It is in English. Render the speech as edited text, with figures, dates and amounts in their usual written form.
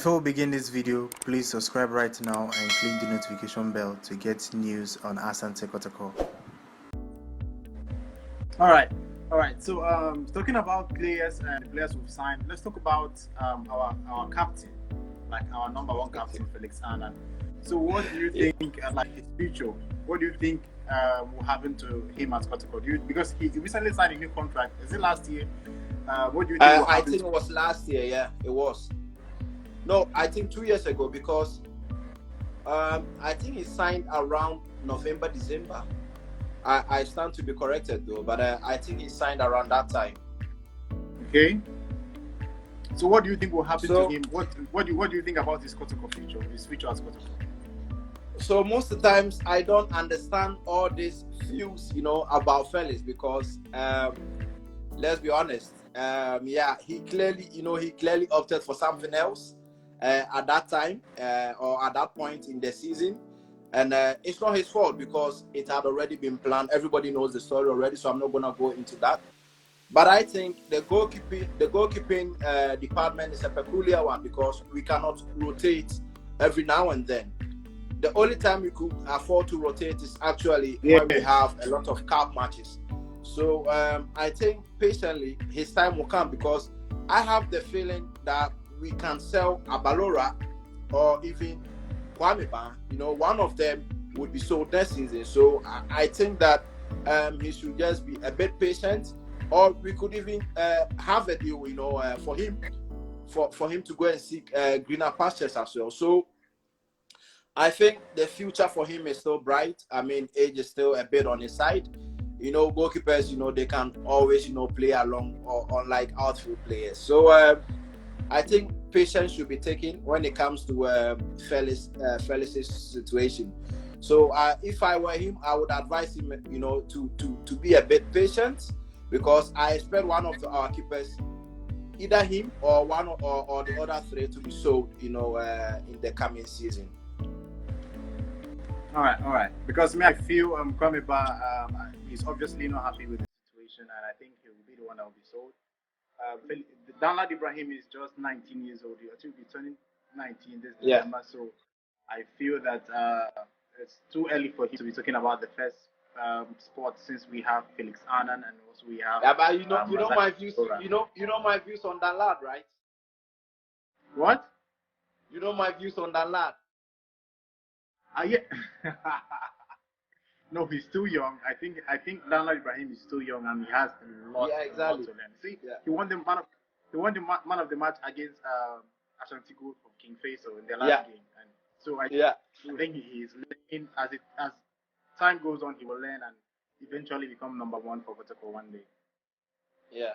Before we begin this video, please subscribe right now and click the notification bell to get news on Asante Kotoko. All right. So, talking about players and players we've signed, let's talk about our captain, like our number one captain, Felix Annan. So, what do you think, like his future? What do you think will happen to him at Kotoko? Because he recently signed a new contract. Is it last year? What do you think will happen? I think it was last year. Yeah, it was. No, I think 2 years ago because I think he signed around November, December. I stand to be corrected though, but I think he signed around that time. Okay. So what do you think will happen to him? What do you think about his Kotoko future? His future as Kotoko? So most of the times I don't understand all these views, about Felix because let's be honest. He clearly opted for something else at that time or at that point in the season. And it's not his fault because it had already been planned. Everybody knows the story already, so I'm not going to go into that. But I think the goalkeeping department is a peculiar one because we cannot rotate every now and then. The only time we could afford to rotate is actually when we have a lot of cup matches. So I think patiently his time will come because I have the feeling that we can sell Abalora or even Kwame Ban, one of them would be sold next season. So I think that he should just be a bit patient, or we could even have a deal, for him to go and seek greener pastures as well. So I think the future for him is still bright. I mean, age is still a bit on his side. Goalkeepers, they can always, play along, or unlike outfield players. So I think patience should be taken when it comes to Felix's situation. So if I were him, I would advise him, to be a bit patient because I expect one of our keepers, either him or one or the other three, to be sold, in the coming season. All right. Because I feel Kwame is obviously not happy with the situation, and I think he will be the one that will be sold. Danlad Ibrahim is just 19 years old. I think he'll be turning 19 this December. So I feel that it's too early for him to be talking about the first sport since we have Felix Annan and also we have. Yeah, but you know my views. You know my views on Danlad, right? What? You know my views on Danlad. Yeah. No, he's too young. I think Danlad Ibrahim is too young and he has a lot to learn. See, he won the man of the match against Asante from King Faisal in the last game, and so I think he is learning as time goes on. He will learn and eventually become number one for Kotoko one day. Yeah.